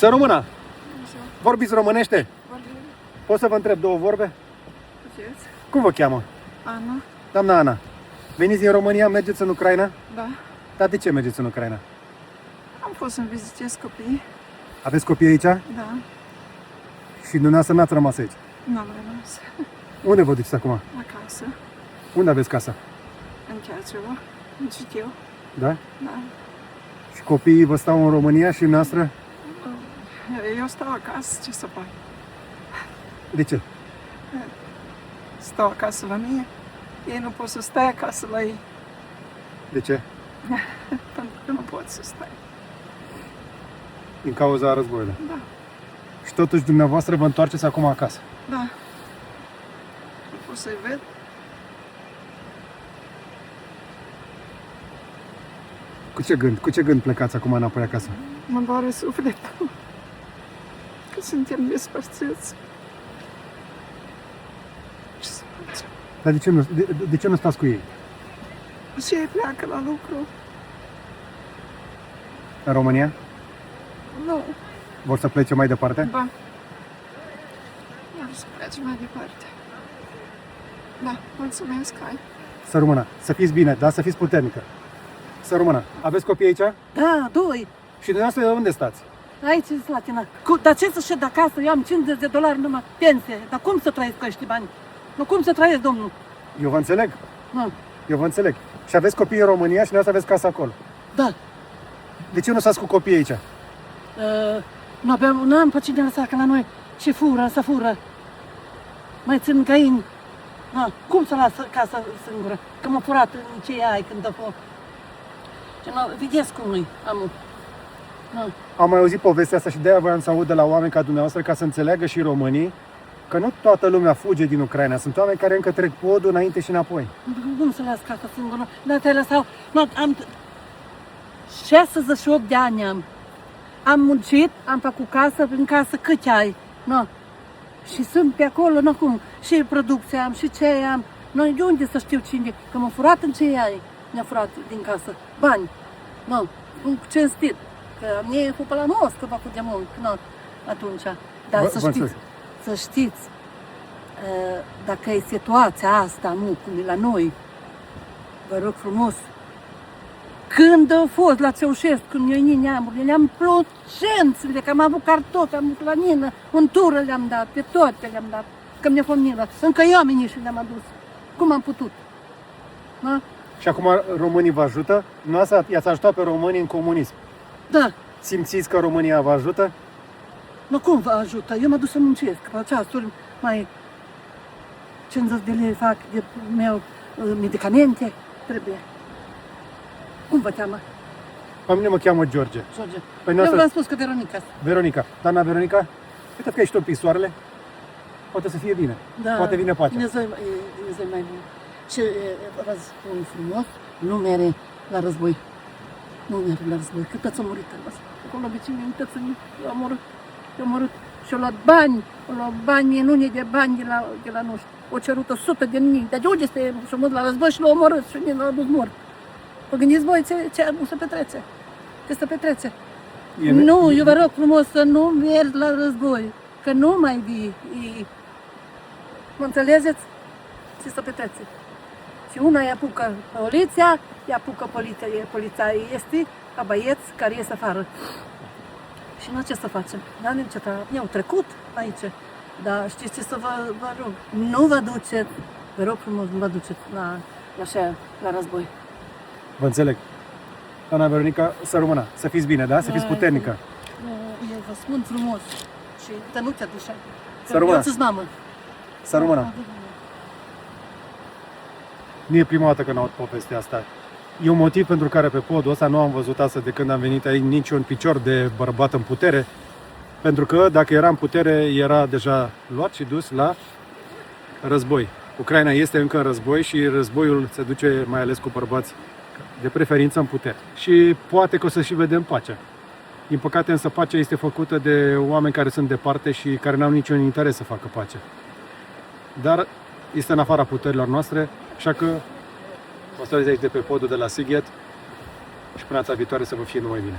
Să rămână! Vorbiți românește? Pot să vă întreb două vorbe? Cum vă cheamă? Ana. Doamna Ana, veniți din România, mergeți în Ucraina? Da. Dar de ce mergeți în Ucraina? Am fost să-mi vizitez copiii. Aveți copii aici? Da. Și dumneavoastră n-ați rămas aici. N-am rămas. Unde vă duceți acum? Acasă. Unde aveți casa? În Chiațevo. În Citiu. Da? Da. Și copiii vă stau în România și noastră? Eu stau acasă, ce să fac? De ce? Stau acasă la mine. Ei nu pot să stai acasă la ei. De ce? Pentru că nu pot să stai. Din cauza războiului. Da. Și totuși dumneavoastră vă întoarceți acum acasă. Da. Nu pot să-i ved. Cu ce gând plecați acum înapoi acasă? Mă doare sufletul. Că suntem despărțiți. Ce să facem? Dar de ce nu stați cu ei? Și ei pleacă la lucru. În România? Nu. Vor să plece mai departe? Da. Iar să plece mai departe. Da, mulțumesc, hai. Să rămână. Să fiți bine, da? Să fiți puternică. Să rămână. Aveți copii aici? Da, doi. Și dumneavoastră unde stați? Aici în Slatina. Dar ce să șed acasă? Eu am $50 numai pensie. Dar cum să trăiesc cu acești bani? Nu, cum să trăiesc, domnul? Eu vă înțeleg. Nu. Eu vă înțeleg. Și aveți copii în România și dumneavoastră aveți casă acolo. Da. De ce nu stați cu copiii aici? Nu am pe cine lăsa, că la noi și fură, să fură. Mai țin găini. Cum să las casa singură? Că m-a furat în ce ai când a fost. Și nu, vedeți cum nu-i amul. Nu. Am mai auzit povestea asta și de-aia voiam să aud de la oameni ca dumneavoastră ca să înțeleagă și românii că nu toată lumea fuge din Ucraina. Sunt oameni care încă trec podul înainte și înapoi. Cum să las casa singură? Dar te lăsau. Am 68 de ani am. Am muncit, am făcut casă, în casă cât ai? No. Și sunt pe acolo, nu cum, și producția am, și ce am. Noi de unde să știu cine? Că m-a furat în ce ai? Mi-a furat din casă. Bani. Nu. Cinstit. Că mie e pe la Moscova făcut de mult. Nu. Atunci. Dar să știți, dacă e situația asta, nu, cum e la noi, vă rog frumos, când a fost la Ceaușescu, când eu neamurile, le-am plocențele, că am avut cartofi, am avut la nină, untură le-am dat, pe toate le-am dat, că mi-a fost milă. Încă eu am și le-am adus. Cum am putut? Da? Și acum românii vă ajută? Dumneavoastră i-ați ajutat pe românii în comunism. Da. Simțiți că România vă ajută? Nu, cum vă ajută? Eu mă duc să muncesc. Pe ceasuri mai 50 de lei fac de meu medicamente. Trebuie. Cum vă cheamă? Pe mine mă cheamă George. George. Păi Eu v-am spus că Veronica. Veronica. Doamna Veronica, uite că ești un pisoarele. Poate să fie bine. Da. Poate vine pacea. Dumnezeu mai bun. Și vă spun frumos, nu mere la război. Nu mere la război. Cât ați murit acolo vecinii, uitați-vă, eu am omorât. Și-au luat bani, minune de bani de la noștri. O cerut 100 de mii. Dar de unde este frumos la război și l-au omorât și l-au adus mort? Vă gândiți voi ce se petrece? Ce se petrece? Nu, eu vă rog frumos să nu mergi la război, că nu mai vii. Mă înțelegeți? Ce se petrece? Și una îi apucă poliția, îi apucă poliția este ca băieți care ies afară. Și noi ce să facem? N-am ce ne-au trecut aici. Dar știți ce să vă rog? Nu vă duceți, vă rog frumos, nu vă duceți la război. Vă înțeleg. Doamna Veronica, să rămână, să fiți bine, da? Să fiți puternică. Eu vă spun frumos și să nu te duci. Să rămână. Eu mamă. Să rămână. Nu e prima dată când aud povestea asta. E un motiv pentru care pe podul ăsta nu am văzut asta de când am venit aici niciun picior de bărbat în putere. Pentru că dacă era în putere, era deja luat și dus la război. Ucraina este încă în război și războiul se duce mai ales cu bărbați de preferință în putere. Și poate că o să și vedem pacea. Din păcate însă pacea este făcută de oameni care sunt departe și care n-au niciun interes să facă pace. Dar este în afara puterilor noastre, așa că mă stau aici de pe podul de la Sighet și până data viitoare să vă fie numai bine.